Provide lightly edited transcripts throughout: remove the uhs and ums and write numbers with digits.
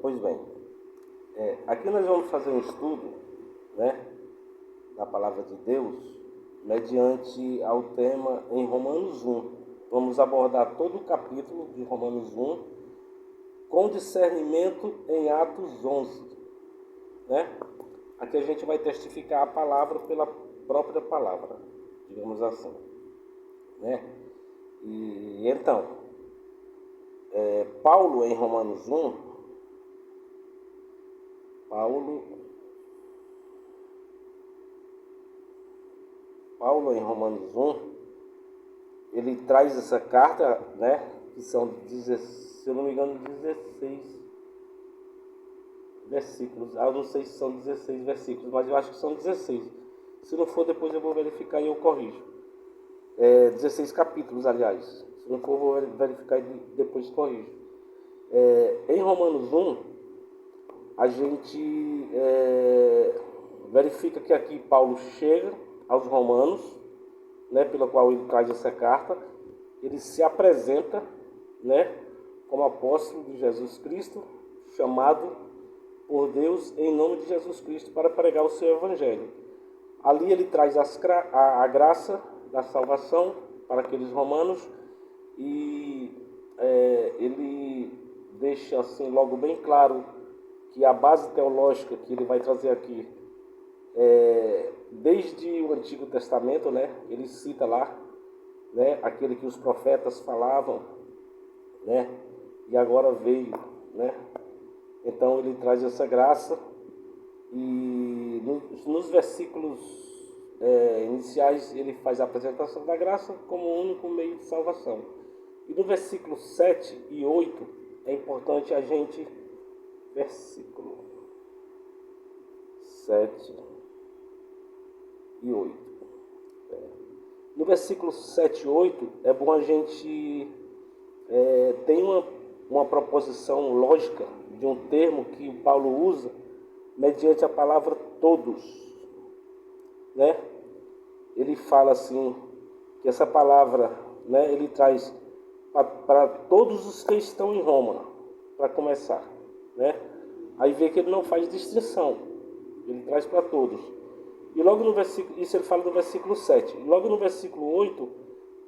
Pois bem, aqui nós vamos fazer um estudo, né, da palavra de Deus, mediante ao tema em Romanos 1. Vamos abordar todo o capítulo de Romanos 1 com discernimento em Atos 11, né? Aqui a gente vai testificar a palavra pela própria palavra, digamos assim, né? E então, Paulo em Romanos 1, Paulo em Romanos 1, ele traz essa carta, né? Que são, se eu não me engano, 16 versículos. Eu não sei se são 16 versículos, mas eu acho que são 16. Se não for, depois eu vou verificar e eu corrijo. 16 capítulos, aliás. Se não for, eu vou verificar e depois corrijo. Em Romanos 1, a gente verifica que aqui Paulo chega aos romanos, né, pela qual ele traz essa carta. Ele se apresenta, né, como apóstolo de Jesus Cristo, chamado por Deus em nome de Jesus Cristo para pregar o seu evangelho. Ali ele traz a graça da salvação para aqueles romanos e ele deixa assim logo bem claro que a base teológica que ele vai trazer aqui desde o Antigo Testamento, né? Ele cita lá, né, aquele que os profetas falavam, né? E agora veio, né? Então ele traz essa graça e nos versículos iniciais ele faz a apresentação da graça como o único meio de salvação. E no versículo 7 e 8 é importante a gente, versículo 7 e 8. No versículo 7 e 8 é bom a gente tem uma proposição lógica de um termo que o Paulo usa mediante a palavra todos, né? Ele fala assim que essa palavra, né, ele traz para todos os que estão em Roma, para começar, né? Aí vê que ele não faz distinção, ele traz para todos. E logo no versículo, isso ele fala no versículo 7. E logo no versículo 8,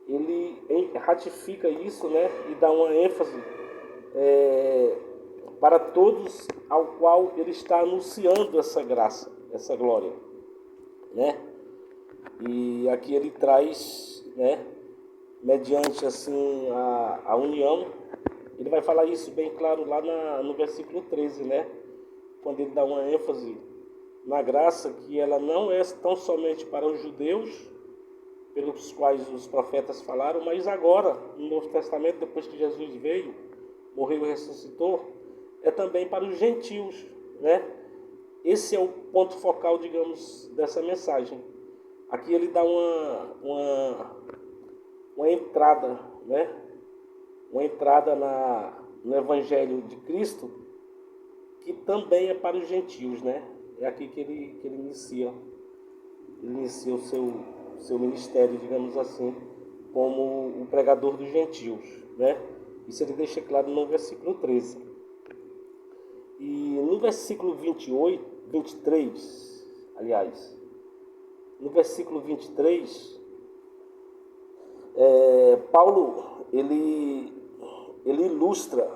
ele ratifica isso, né, e dá uma ênfase para todos ao qual ele está anunciando essa graça, essa glória, né? E aqui ele traz, né, mediante assim a união, ele vai falar isso bem claro lá no versículo 13, né? Quando ele dá uma ênfase na graça que ela não é tão somente para os judeus, pelos quais os profetas falaram, mas agora, no Novo Testamento, depois que Jesus veio, morreu e ressuscitou, é também para os gentios, né? Esse é o ponto focal, digamos, dessa mensagem. Aqui ele dá uma entrada, né? Uma entrada no Evangelho de Cristo, que também é para os gentios, né? É aqui que ele inicia o seu ministério, digamos assim, como o pregador dos gentios, né? Isso ele deixa claro no versículo 13. E no versículo 23, aliás, no versículo 23, Paulo, ele ilustra,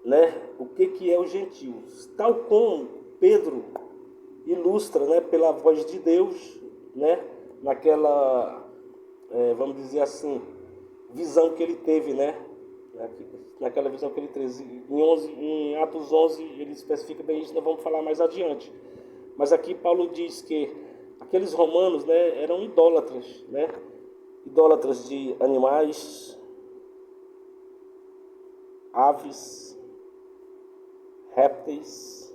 né, o que é os gentios, tal como Pedro ilustra, né, pela voz de Deus, né, naquela, vamos dizer assim, visão que ele teve, né, naquela visão que ele teve. Em Atos 11 ele especifica bem isso, nós vamos falar mais adiante. Mas aqui Paulo diz que aqueles romanos, né, eram idólatras, né, idólatras de animais, aves, répteis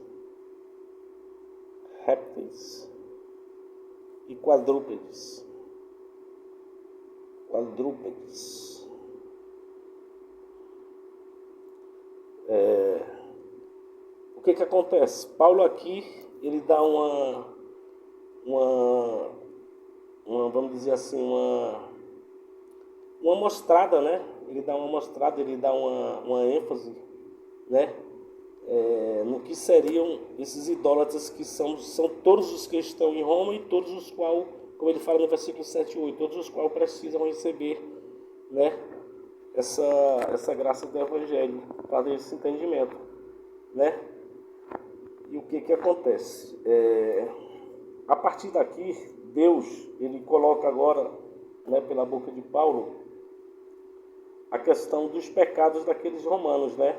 e quadrúpedes. O que acontece? Paulo aqui, ele dá vamos dizer assim, uma mostrada, né? Ele dá uma mostrada, ele dá uma ênfase, né? no que seriam esses idólatras, que são todos os que estão em Roma e todos os qual, como ele fala no versículo 7 e 8, todos os qual precisam receber, né, essa graça do Evangelho, para ter esse entendimento, né? E o que acontece? A partir daqui, Deus, ele coloca agora, né, pela boca de Paulo, a questão dos pecados daqueles romanos, né?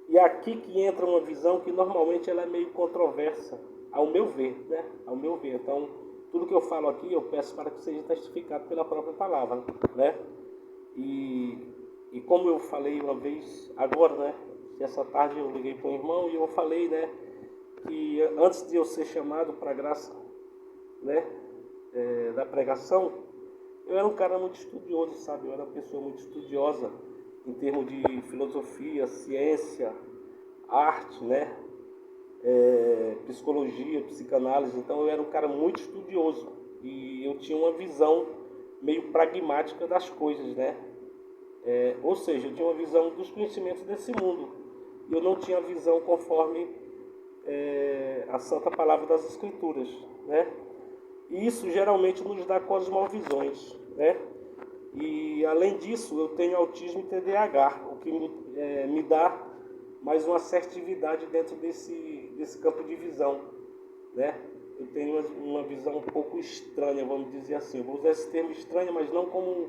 E é aqui que entra uma visão que normalmente ela é meio controversa, ao meu ver, né? Ao meu ver. Então, tudo que eu falo aqui, eu peço para que seja testificado pela própria palavra, né? E como eu falei uma vez, agora, né? Essa tarde eu liguei para um irmão e eu falei, né? Que antes de eu ser chamado para a graça, né? Da pregação, eu era um cara muito estudioso, sabe? Eu era uma pessoa muito estudiosa em termos de filosofia, ciência, arte, né? Psicologia, psicanálise. Então eu era um cara muito estudioso e eu tinha uma visão meio pragmática das coisas, né? Ou seja, eu tinha uma visão dos conhecimentos desse mundo. E eu não tinha a visão conforme a santa palavra das Escrituras, né? E isso geralmente nos dá cosmovisões, né? E além disso, eu tenho autismo e TDAH, o que me dá mais uma assertividade dentro desse campo de visão, né? Eu tenho uma visão um pouco estranha, vamos dizer assim. Eu vou usar esse termo estranho, mas não como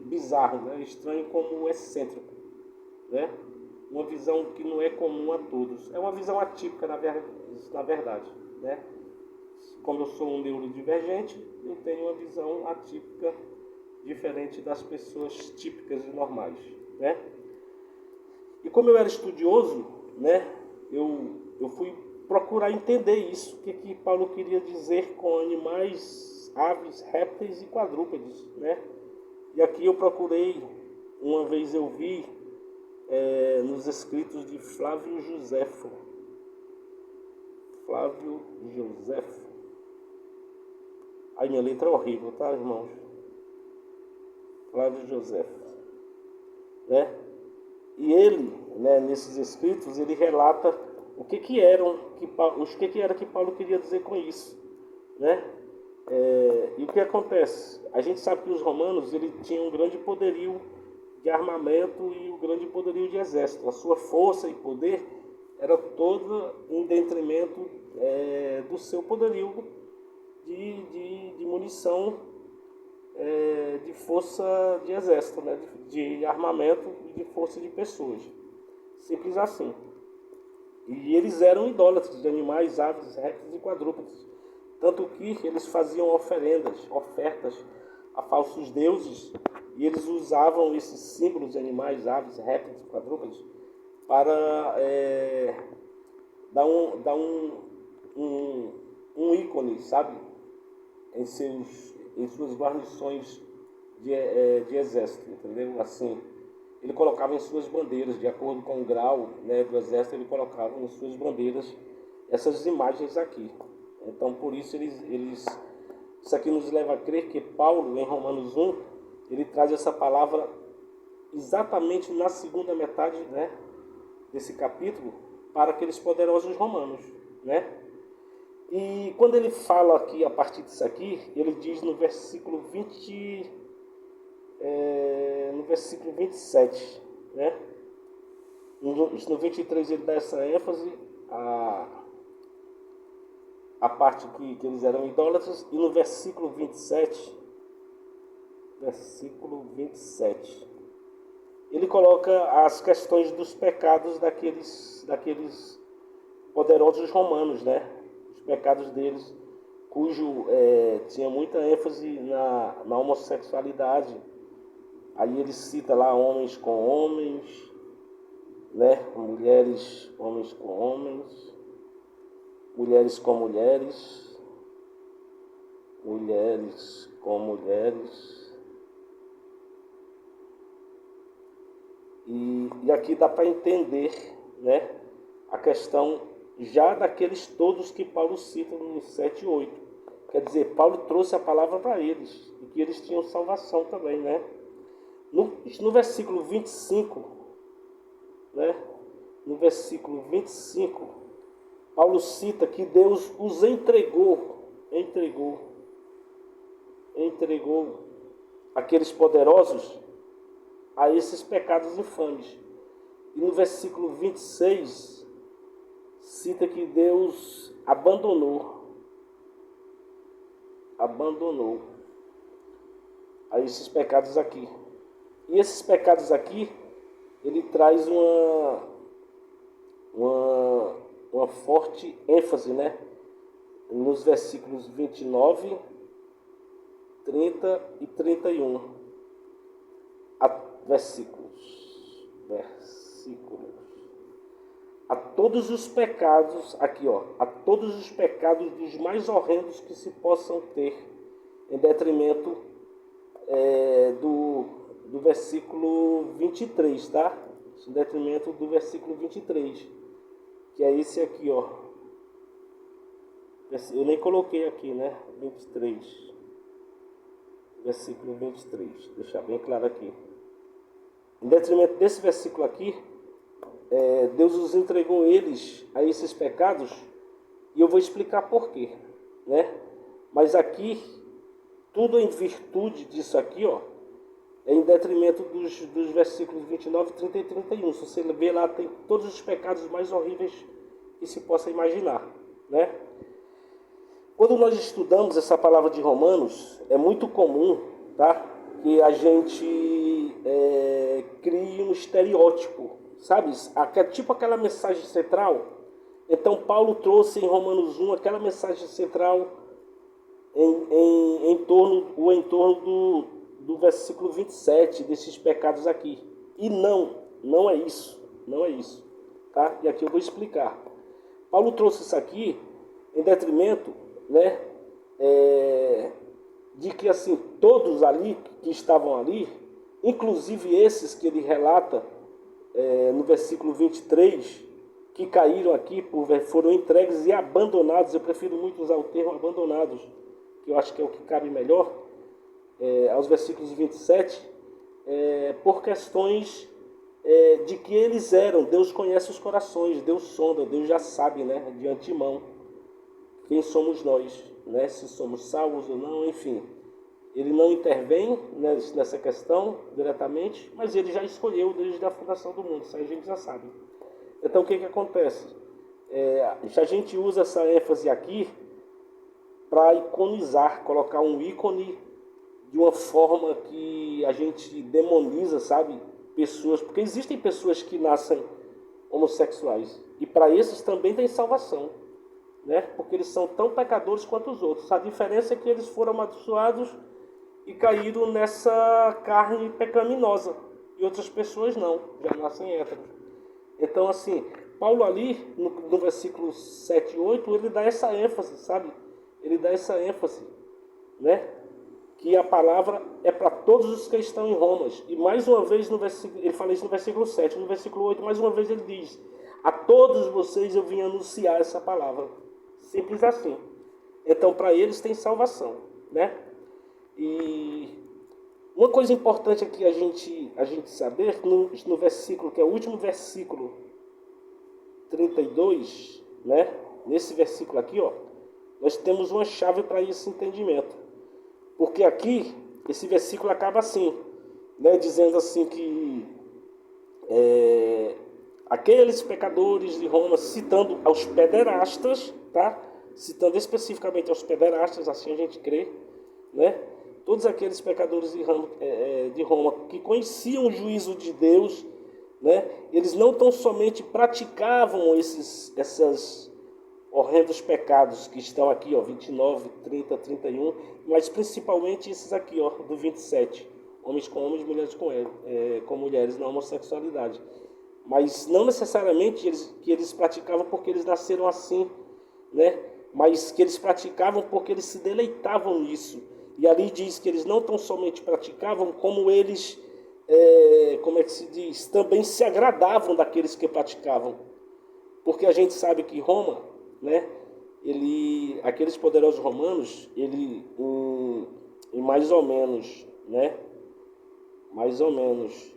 bizarro, né? Estranho como excêntrico, né? Uma visão que não é comum a todos. É uma visão atípica, na verdade, né? Como eu sou um neurodivergente, eu tenho uma visão atípica, diferente das pessoas típicas e normais, né? E como eu era estudioso, né, eu fui procurar entender isso, o que Paulo queria dizer com animais, aves, répteis e quadrúpedes, né? E aqui eu procurei, uma vez eu vi nos escritos de Flávio Joséfo. Flávio Joséfo. Ai, minha letra é horrível, tá, irmãos? Flávio Joséfo, né? E ele, né, nesses escritos, ele relata o que era que Paulo queria dizer com isso, né? E o que acontece? A gente sabe que os romanos ele tinham um grande poderio de armamento e um grande poderio de exército. A sua força e poder era toda em detrimento do seu poderio de munição, de força de exército, né? De armamento e de força de pessoas. Simples assim. E eles eram idólatras de animais, aves, répteis e quadrúpedes. Tanto que eles faziam ofertas a falsos deuses, e eles usavam esses símbolos de animais, aves, répteis e quadrúpedes para dar um ícone, sabe? Em suas guarnições de exército, entendeu? Assim, ele colocava em suas bandeiras, de acordo com o grau, né, do exército, ele colocava em suas bandeiras essas imagens aqui. Então, por isso, isso aqui nos leva a crer que Paulo, em Romanos 1, ele traz essa palavra exatamente na segunda metade, né, desse capítulo, para aqueles poderosos romanos, né? E quando ele fala aqui, a partir disso aqui, ele diz no versículo 27, né? No 23 ele dá essa ênfase a parte que eles eram idólatras, e no versículo 27, ele coloca as questões dos pecados daqueles poderosos romanos, né? Os pecados deles, cujo tinha muita ênfase na homossexualidade. Aí ele cita lá homens com homens, né? Homens com homens, mulheres com mulheres, mulheres com mulheres. E aqui dá para entender, né, a questão já daqueles todos que Paulo cita no 7 e 8. Quer dizer, Paulo trouxe a palavra para eles, e que eles tinham salvação também, né? No versículo 25, né, no versículo 25, Paulo cita que Deus os entregou aqueles poderosos a esses pecados infames. E no versículo 26, cita que Deus abandonou a esses pecados aqui. E esses pecados aqui, ele traz uma forte ênfase, né? Nos versículos 29, 30 e 31. Versículos. A todos os pecados, aqui ó, a todos os pecados dos mais horrendos que se possam ter, em detrimento do versículo 23, tá? Em detrimento do versículo 23, que é esse aqui, ó. Eu nem coloquei aqui, né? 23. Versículo 23, deixar bem claro aqui. Em detrimento desse versículo aqui, Deus os entregou eles a esses pecados, e eu vou explicar por quê, né? Mas aqui, tudo em virtude disso aqui, ó, é em detrimento dos versículos 29, 30 e 31. Se você ver lá, tem todos os pecados mais horríveis que se possa imaginar, né? Quando nós estudamos essa palavra de Romanos, é muito comum, tá, que a gente crie um estereótipo, sabe? Tipo aquela mensagem central. Então Paulo trouxe em Romanos 1 aquela mensagem central em torno do versículo 27, desses pecados aqui. E não é isso, tá? E aqui eu vou explicar. Paulo trouxe isso aqui em detrimento, né, de que assim, todos ali que estavam ali, inclusive esses que ele relata no versículo 23, que caíram aqui, foram entregues e abandonados. Eu prefiro muito usar o termo abandonados, que eu acho que é o que cabe melhor, aos versículos 27, por questões de que eles eram. Deus conhece os corações, Deus sonda, Deus já sabe, né, de antemão quem somos nós, né, se somos salvos ou não, enfim. Ele não intervém nessa questão diretamente, mas ele já escolheu desde a fundação do mundo, isso aí a gente já sabe. Então o que acontece? A gente usa essa ênfase aqui para iconizar, colocar um ícone de uma forma que a gente demoniza, sabe? Pessoas, porque existem pessoas que nascem homossexuais, e para esses também tem salvação, né? Porque eles são tão pecadores quanto os outros. A diferença é que eles foram amaldiçoados e caíram nessa carne pecaminosa, e outras pessoas não, já nascem héteros. Então assim, Paulo ali no versículo 7 e 8, ele dá essa ênfase, sabe? Ele dá essa ênfase, né? Que a palavra é para todos os que estão em Roma. E mais uma vez, ele fala isso no versículo 7. No versículo 8, mais uma vez ele diz: a todos vocês eu vim anunciar essa palavra. Simples assim. Então, para eles tem salvação, né? E uma coisa importante aqui a gente saber, no versículo, que é o último versículo 32, né? Nesse versículo aqui, ó, nós temos uma chave para esse entendimento. Porque aqui, esse versículo acaba assim, né, dizendo assim que aqueles pecadores de Roma, citando aos pederastas, tá? Citando especificamente aos pederastas, assim a gente crê, né? Todos aqueles pecadores de Roma que conheciam o juízo de Deus, né? Eles não tão somente praticavam essas horrendos pecados que estão aqui, ó, 29, 30, 31, mas principalmente esses aqui, ó, do 27, homens com homens, mulheres com mulheres, na homossexualidade. Mas não necessariamente que eles praticavam porque eles nasceram assim, né? Mas que eles praticavam porque eles se deleitavam nisso. E ali diz que eles não tão somente praticavam, como eles, como é que se diz, também se agradavam daqueles que praticavam. Porque a gente sabe que Roma, né, aqueles poderosos romanos, em mais ou menos, né, mais ou menos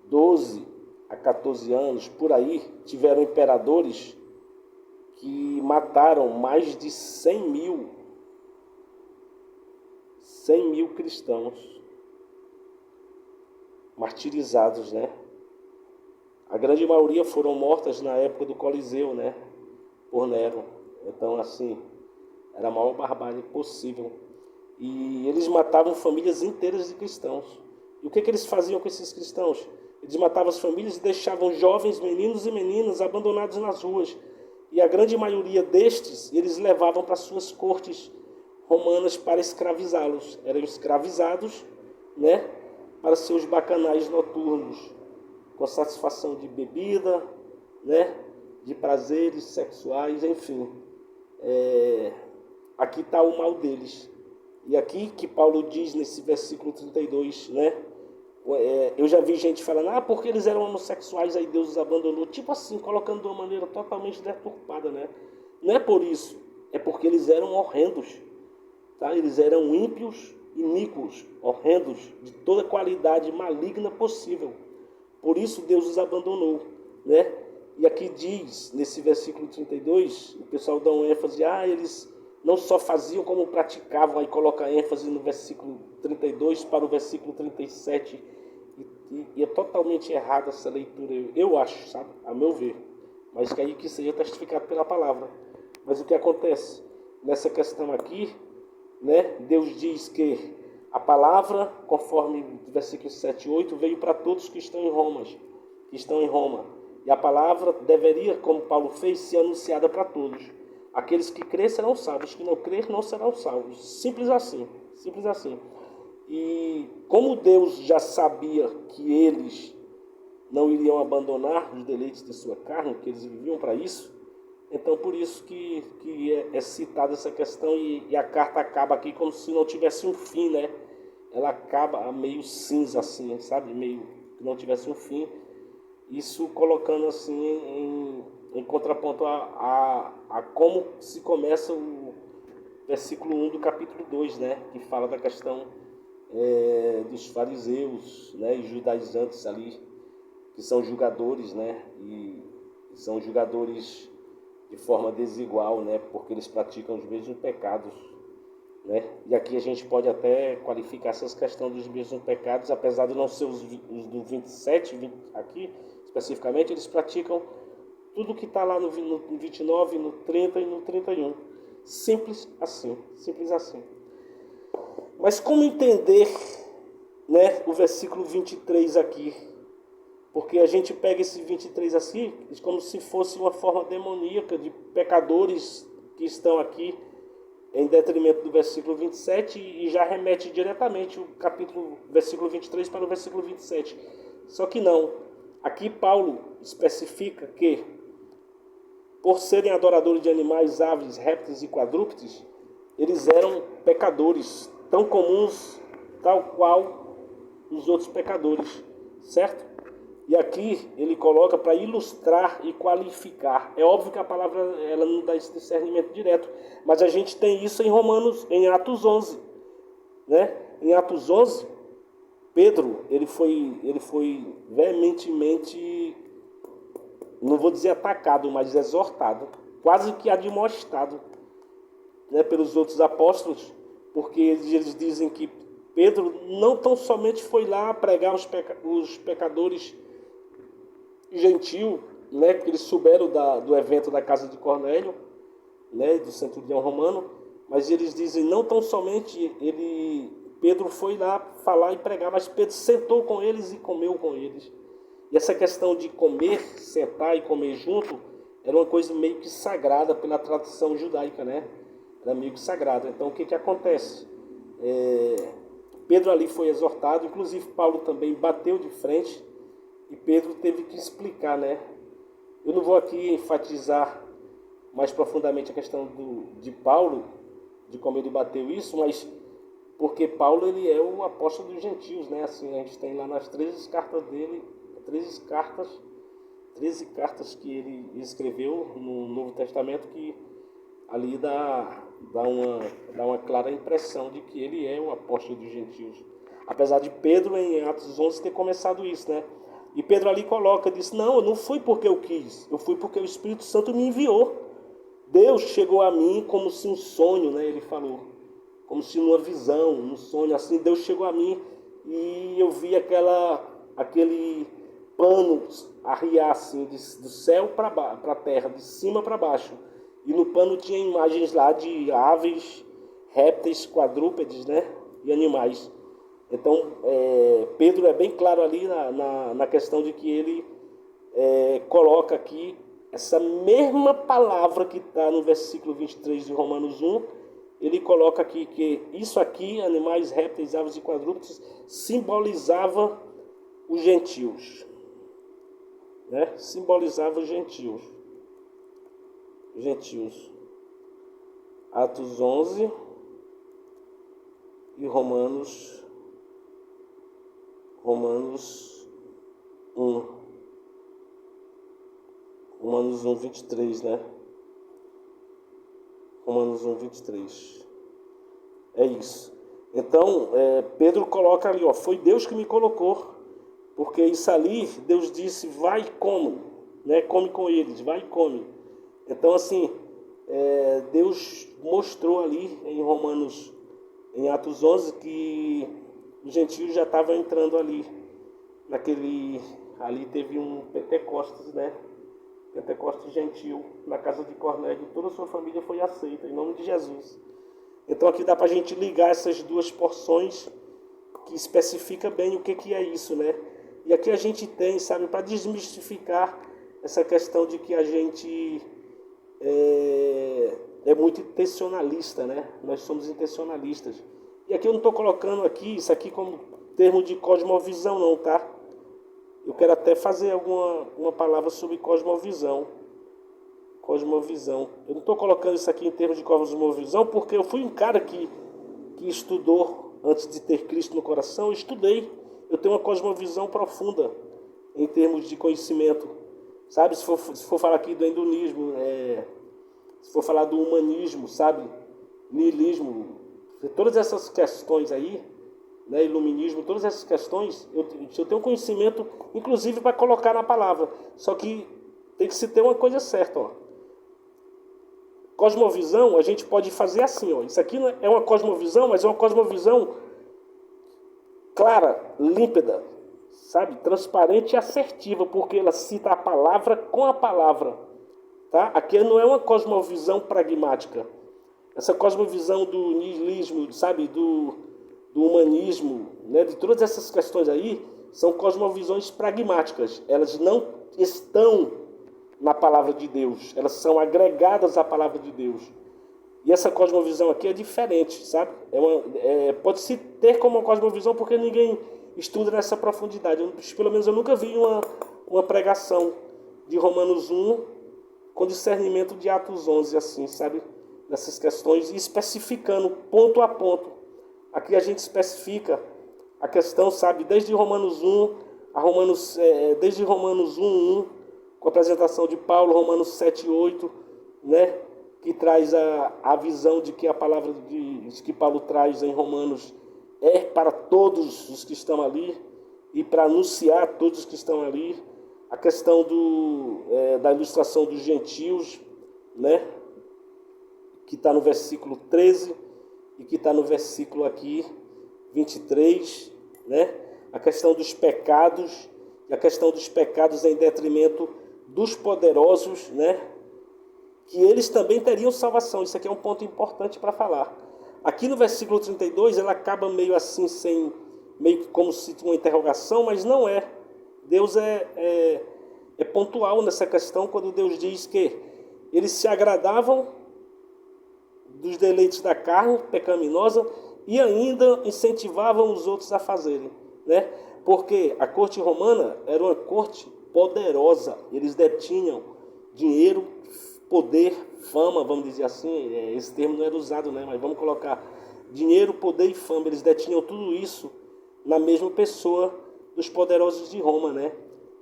12 a 14 anos, por aí, tiveram imperadores que mataram mais de 100 mil cristãos martirizados, né? A grande maioria foram mortas na época do Coliseu, né? Por Nero. Então, assim, era a maior barbárie possível. E eles matavam famílias inteiras de cristãos. E o que eles faziam com esses cristãos? Eles matavam as famílias e deixavam jovens, meninos e meninas abandonados nas ruas. E a grande maioria destes, eles levavam para suas cortes romanas para escravizá-los. Eram escravizados, né, para seus bacanais noturnos, com satisfação de bebida, né, de prazeres sexuais, enfim. Aqui está o mal deles. E aqui que Paulo diz nesse versículo 32, né? Eu já vi gente falando, porque eles eram homossexuais, aí Deus os abandonou. Tipo assim, colocando de uma maneira totalmente deturpada, né? Não é por isso, é porque eles eram horrendos, tá? Eles eram ímpios, iníquos, horrendos, de toda qualidade maligna possível. Por isso Deus os abandonou, né? E aqui diz, nesse versículo 32, o pessoal dá uma ênfase, eles não só faziam como praticavam, aí coloca ênfase no versículo 32 para o versículo 37, e é totalmente errada essa leitura, eu acho, sabe, a meu ver, mas que aí que seja testificado pela palavra. Mas o que acontece nessa questão aqui, né, Deus diz que a palavra, conforme o versículo 7 e 8, veio para todos que estão em Roma, e a palavra deveria, como Paulo fez, ser anunciada para todos. Aqueles que crêem serão salvos, os que não crêem não serão salvos. Simples assim, simples assim. E como Deus já sabia que eles não iriam abandonar os deleites de sua carne, que eles viviam para isso, então por isso que é citada essa questão, e a carta acaba aqui como se não tivesse um fim, né? Ela acaba meio cinza assim, sabe? Meio que não tivesse um fim. Isso colocando assim em contraponto a como se começa o versículo 1 do capítulo 2, né? Que fala da questão dos fariseus, né? E judaizantes ali, que são julgadores, né? E são julgadores de forma desigual, né? Porque eles praticam os mesmos pecados, né? E aqui a gente pode até qualificar essas questões dos mesmos pecados, apesar de não ser os do 27, aqui especificamente, eles praticam tudo que está lá no 29, no 30 e no 31. Simples assim, simples assim. Mas como entender, né, o versículo 23 aqui? Porque a gente pega esse 23 assim como se fosse uma forma demoníaca de pecadores que estão aqui em detrimento do versículo 27 e já remete diretamente o versículo 23 para o versículo 27. Só que não. Aqui Paulo especifica que, por serem adoradores de animais, aves, répteis e quadrúpedes, eles eram pecadores, tão comuns, tal qual os outros pecadores, certo? E aqui ele coloca para ilustrar e qualificar. É óbvio que a palavra ela não dá esse discernimento direto, mas a gente tem isso em Atos 11, né? Em Atos 11, Pedro, ele foi veementemente, não vou dizer atacado, mas exortado, quase que admoestado, né, pelos outros apóstolos, porque eles dizem que Pedro não tão somente foi lá pregar os pecadores gentil, né, porque eles souberam do evento da casa de Cornélio, né, do centurião romano, mas eles dizem não tão somente Pedro foi lá falar e pregar, mas Pedro sentou com eles e comeu com eles. E essa questão de comer, sentar e comer junto, era uma coisa meio que sagrada pela tradição judaica, né? Era meio que sagrada. Então o que acontece? Pedro ali foi exortado, inclusive Paulo também bateu de frente, e Pedro teve que explicar, né? Eu não vou aqui enfatizar mais profundamente a questão de Paulo, de como ele bateu isso, mas porque Paulo ele é o apóstolo dos gentios, né? Assim, a gente tem lá nas 13 cartas dele, 13 cartas que ele escreveu no Novo Testamento, que ali dá uma clara impressão de que ele é o apóstolo dos gentios. Apesar de Pedro, em Atos 11, ter começado isso, né? E Pedro ali coloca, diz, não, eu não fui porque eu quis, eu fui porque o Espírito Santo me enviou. Deus chegou a mim como se um sonho, né? Ele falou, como se numa visão, um sonho assim, Deus chegou a mim e eu vi aquele pano arriar assim, do céu para a terra, de cima para baixo. E no pano tinha imagens lá de aves, répteis, quadrúpedes, né? E animais. Então, Pedro é bem claro ali na questão de que ele coloca aqui essa mesma palavra que está no versículo 23 de Romanos 1, ele coloca aqui que isso aqui, animais, répteis, aves e quadrúpedes, simbolizava os gentios. Né? Simbolizava os gentios. Atos 11 e Romanos 1. Romanos 1, 23, né? Romanos 1, 23. É isso. Então, Pedro coloca ali, ó, foi Deus que me colocou. Porque isso ali, Deus disse, vai e come, né? Come com eles, vai e come. Então, assim, Deus mostrou ali em Atos 11, que os gentios já estavam entrando ali. Ali teve um Pentecostes, né? Pentecostes gentil, na casa de Cornélio, toda a sua família foi aceita, em nome de Jesus. Então aqui dá para a gente ligar essas duas porções, que especifica bem o que é isso, né? E aqui a gente tem, sabe, para desmistificar essa questão de que a gente é muito intencionalista, né? Nós somos intencionalistas. E aqui eu não estou colocando isso aqui como termo de cosmovisão não, tá? Eu quero até fazer uma palavra sobre cosmovisão. Eu não estou colocando isso aqui em termos de cosmovisão porque eu fui um cara que estudou antes de ter Cristo no coração. Eu estudei. Eu tenho uma cosmovisão profunda em termos de conhecimento. Sabe, se for falar aqui do hedonismo, se for falar do humanismo, sabe, niilismo, todas essas questões aí, né, iluminismo, todas essas questões, eu tenho conhecimento, inclusive para colocar na palavra. Só que tem que se ter uma coisa certa, ó. Cosmovisão, a gente pode fazer assim, ó. Isso aqui é uma cosmovisão, mas é uma cosmovisão clara, límpida, sabe, transparente e assertiva, porque ela cita a palavra com a palavra, tá? Aqui não é uma cosmovisão pragmática. Essa cosmovisão do niilismo, sabe, do humanismo, né, de todas essas questões aí, são cosmovisões pragmáticas. Elas não estão na palavra de Deus, elas são agregadas à palavra de Deus. E essa cosmovisão aqui é diferente, sabe? Pode-se ter como uma cosmovisão porque ninguém estuda nessa profundidade. Pelo menos eu nunca vi uma pregação de Romanos 1 com discernimento de Atos 11, assim, sabe? Nessas questões, e especificando ponto a ponto. Aqui a gente especifica a questão, sabe, desde Romanos 1 desde Romanos 1, com a apresentação de Paulo, Romanos 7, 8, né, que traz a visão de que a palavra que Paulo traz em Romanos é para todos os que estão ali e para anunciar a todos os que estão ali. A questão da ilustração dos gentios, né, que está no versículo 13 e que está no versículo aqui 23, né? A questão dos pecados, e a questão dos pecados em detrimento dos poderosos, né? Que eles também teriam salvação. Isso aqui é um ponto importante para falar. Aqui no versículo 32, ela acaba meio assim, meio que como se uma interrogação, mas não é. Deus é pontual nessa questão quando Deus diz que eles se agradavam dos deleites da carne pecaminosa e ainda incentivavam os outros a fazerem, né? Porque a corte romana era uma corte poderosa. Eles detinham dinheiro, poder, fama, vamos dizer assim. Esse termo não era usado, né? Mas vamos colocar dinheiro, poder e fama. Eles detinham tudo isso na mesma pessoa dos poderosos de Roma, né?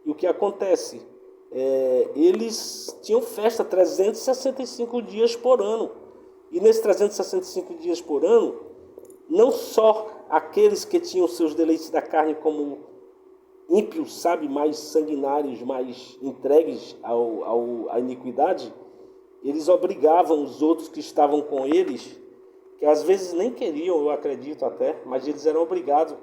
E o que acontece? Eles tinham festa 365 dias por ano. E nesses 365 dias por ano, não só aqueles que tinham seus deleites da carne como ímpios, sabe, mais sanguinários, mais entregues à iniquidade, eles obrigavam os outros que estavam com eles, que às vezes nem queriam, eu acredito até, mas eles eram obrigados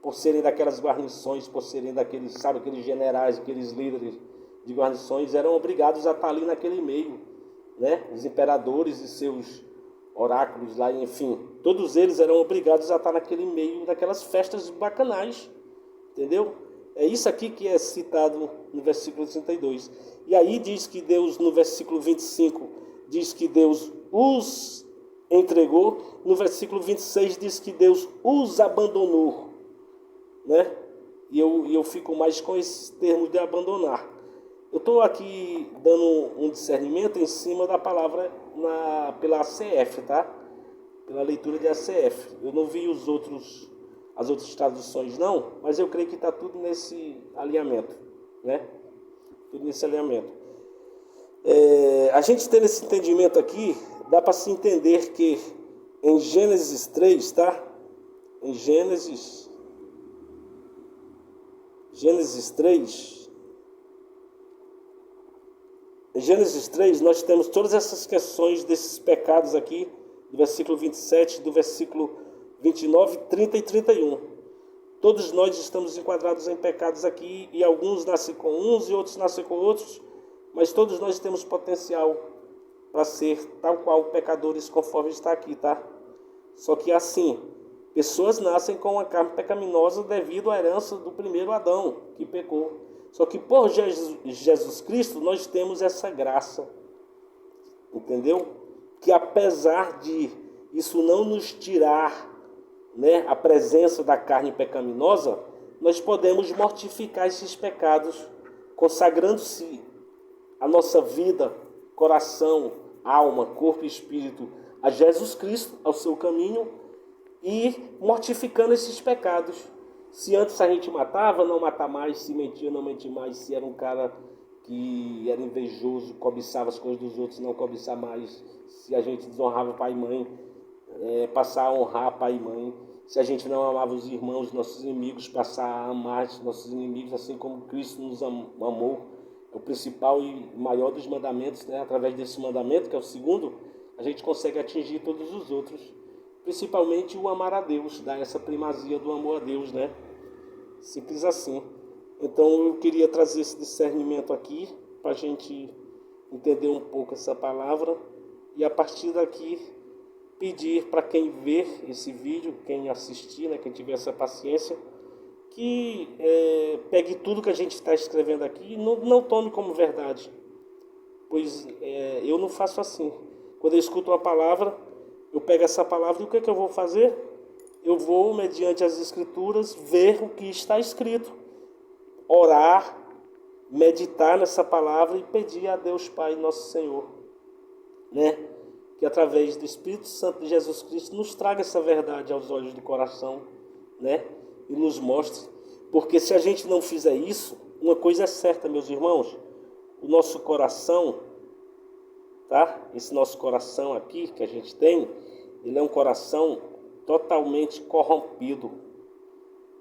por serem daquelas guarnições, por serem daqueles, sabe, aqueles generais, aqueles líderes de guarnições, eram obrigados a estar ali naquele meio, né? Os imperadores e seus oráculos lá, enfim, todos eles eram obrigados a estar naquele meio daquelas festas bacanais, entendeu? É isso aqui que é citado no versículo 32. E aí diz que Deus, no versículo 25, diz que Deus os entregou. No versículo 26 diz que Deus os abandonou, né? E eu fico mais com esse termo de abandonar. Eu estou aqui dando um discernimento em cima da palavra pela ACF, tá? Pela leitura de ACF. Eu não vi as outras traduções não, mas eu creio que está tudo nesse alinhamento, né? Tudo nesse alinhamento. A gente tendo esse entendimento aqui, dá para se entender que em Gênesis 3, tá? Em Gênesis 3, nós temos todas essas questões desses pecados aqui, do versículo 27, do versículo 29, 30 e 31. Todos nós estamos enquadrados em pecados aqui, e alguns nascem com uns e outros nascem com outros, mas todos nós temos potencial para ser tal qual pecadores, conforme está aqui, tá? Só que assim, pessoas nascem com a carne pecaminosa devido à herança do primeiro Adão, que pecou. Só que por Jesus Cristo nós temos essa graça, entendeu? Que apesar de isso não nos tirar, né, a presença da carne pecaminosa, nós podemos mortificar esses pecados, consagrando-se a nossa vida, coração, alma, corpo e espírito a Jesus Cristo, ao seu caminho, e mortificando esses pecados. Se antes a gente matava, não matar mais. Se mentia, não mentir mais. Se era um cara que era invejoso, cobiçava as coisas dos outros, não cobiçar mais. Se a gente desonrava pai e mãe, passar a honrar pai e mãe. Se a gente não amava os irmãos, nossos inimigos, passar a amar nossos inimigos, assim como Cristo nos amou. É o principal e maior dos mandamentos, né? Através desse mandamento, que é o segundo, a gente consegue atingir todos os outros. Principalmente o amar a Deus, dar essa primazia do amor a Deus, né? Simples assim. Então eu queria trazer esse discernimento aqui, para a gente entender um pouco essa palavra, e a partir daqui pedir para quem ver esse vídeo, quem assistir, né, quem tiver essa paciência, que pegue tudo que a gente está escrevendo aqui e não tome como verdade, pois eu não faço assim. Quando eu escuto uma palavra, eu pego essa palavra e o que eu vou fazer? Eu vou, mediante as escrituras, ver o que está escrito, orar, meditar nessa palavra e pedir a Deus Pai, nosso Senhor, né? Que através do Espírito Santo de Jesus Cristo nos traga essa verdade aos olhos do coração, né? E nos mostre. Porque se a gente não fizer isso, uma coisa é certa, meus irmãos, o nosso coração, tá? Esse nosso coração aqui que a gente tem, ele é um coração totalmente corrompido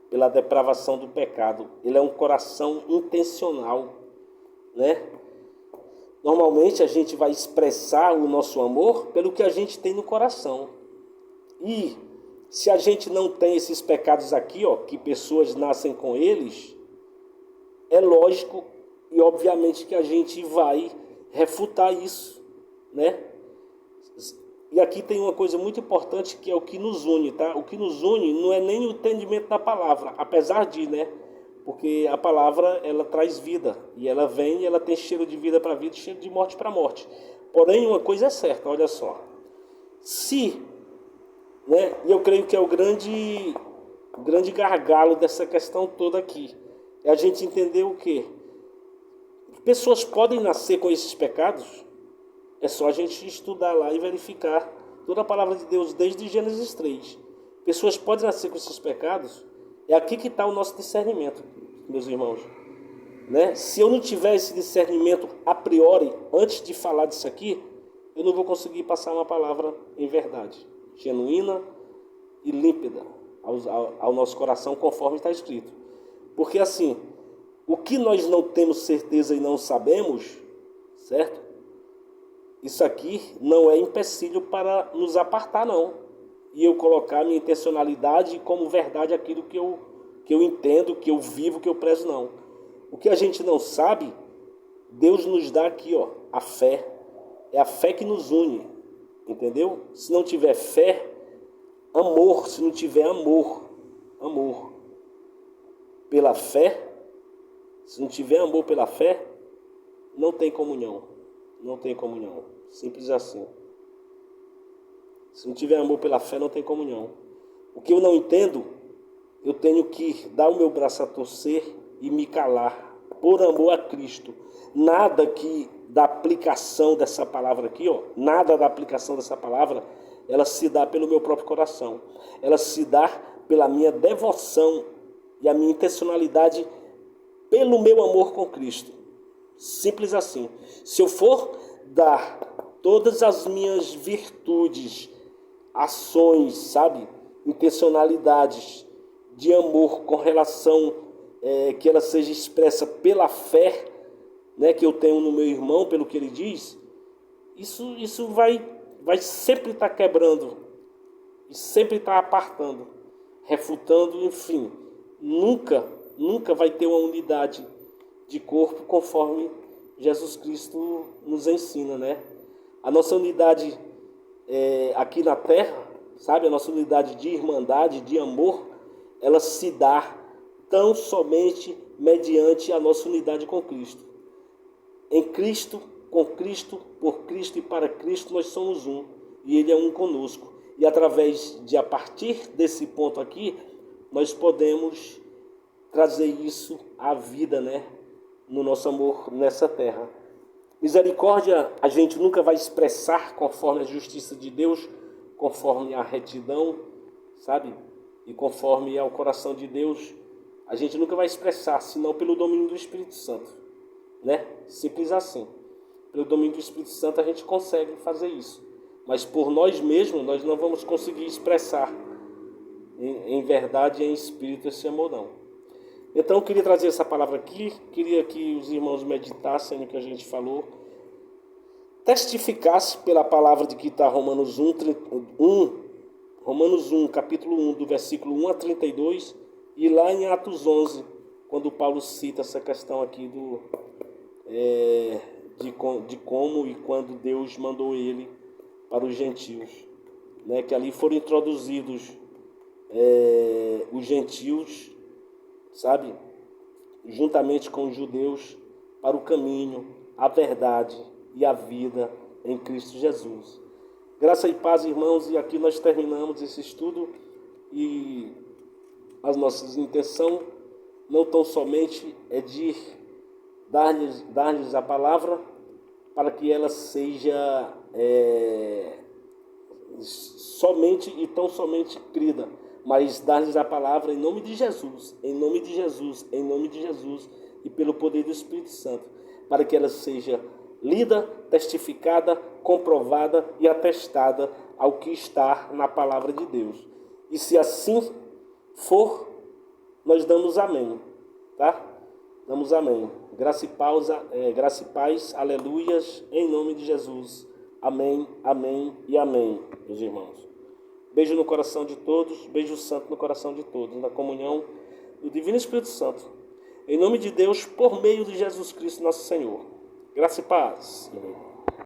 pela depravação do pecado. Ele é um coração intencional, né? Normalmente a gente vai expressar o nosso amor pelo que a gente tem no coração. E se a gente não tem esses pecados aqui, ó, que pessoas nascem com eles, é lógico e obviamente que a gente vai refutar isso, né? E aqui tem uma coisa muito importante que é o que nos une, tá? O que nos une não é nem o entendimento da palavra, apesar de, né? Porque a palavra, ela traz vida, e ela vem e ela tem cheiro de vida para vida e cheiro de morte para morte. Porém, uma coisa é certa, olha só. Se, né, e eu creio que é o grande gargalo dessa questão toda aqui, é a gente entender o quê? Pessoas podem nascer com esses pecados, é só a gente estudar lá e verificar toda a palavra de Deus desde Gênesis 3. Pessoas podem nascer com esses pecados. É aqui que está o nosso discernimento, meus irmãos, né? Se eu não tiver esse discernimento a priori, antes de falar disso aqui, eu não vou conseguir passar uma palavra em verdade, genuína e límpida ao nosso coração, conforme está escrito. Porque assim, o que nós não temos certeza e não sabemos, certo? Isso aqui não é empecilho para nos apartar, não. E eu colocar minha intencionalidade como verdade aquilo que eu entendo, que eu vivo, que eu prezo, não. O que a gente não sabe, Deus nos dá aqui, ó, a fé. É a fé que nos une, entendeu? Se não tiver fé, amor. Se não tiver amor pela fé, se não tiver amor pela fé, não tem comunhão. Não tem comunhão. Simples assim. Se não tiver amor pela fé, não tem comunhão. O que eu não entendo, eu tenho que dar o meu braço a torcer e me calar, por amor a Cristo. Nada que da aplicação dessa palavra aqui, ó, nada da aplicação dessa palavra, ela se dá pelo meu próprio coração. Ela se dá pela minha devoção e a minha intencionalidade pelo meu amor com Cristo. Simples assim. Se eu for dar todas as minhas virtudes, ações, sabe, intencionalidades de amor com relação que ela seja expressa pela fé, né, que eu tenho no meu irmão, pelo que ele diz, isso vai sempre estar quebrando e sempre estar apartando, refutando, enfim, nunca vai ter uma unidade de corpo conforme Jesus Cristo nos ensina, né? A nossa unidade aqui na terra, sabe, a nossa unidade de irmandade, de amor, ela se dá tão somente mediante a nossa unidade com Cristo. Em Cristo, com Cristo, por Cristo e para Cristo, nós somos um. E Ele é um conosco. E através de, a partir desse ponto aqui, nós podemos trazer isso à vida, né? No nosso amor nessa terra. Misericórdia a gente nunca vai expressar conforme a justiça de Deus, conforme a retidão, sabe? E conforme ao coração de Deus, a gente nunca vai expressar, senão pelo domínio do Espírito Santo, né? Simples assim. Pelo domínio do Espírito Santo a gente consegue fazer isso. Mas por nós mesmos, nós não vamos conseguir expressar em verdade e em espírito esse amor, não. Então eu queria trazer essa palavra aqui, queria que os irmãos meditassem no que a gente falou, testificasse pela palavra de que está Romanos 1, capítulo 1, do versículo 1 a 32, e lá em Atos 11, quando Paulo cita essa questão aqui de como e quando Deus mandou ele para os gentios, né? Que ali foram introduzidos os gentios, sabe, juntamente com os judeus, para o caminho, a verdade e a vida em Cristo Jesus. Graça e paz, irmãos, e aqui nós terminamos esse estudo e a nossa intenção não tão somente é de dar-lhes a palavra para que ela seja somente e tão somente crida, mas dar-lhes a palavra em nome de Jesus, em nome de Jesus, em nome de Jesus e pelo poder do Espírito Santo, para que ela seja lida, testificada, comprovada e atestada ao que está na palavra de Deus. E se assim for, nós damos amém, tá? Damos amém. Graça e paz, aleluias, em nome de Jesus. Amém, amém e amém, meus irmãos. Beijo no coração de todos, beijo santo no coração de todos, na comunhão do Divino Espírito Santo. Em nome de Deus, por meio de Jesus Cristo, nosso Senhor. Graça e paz.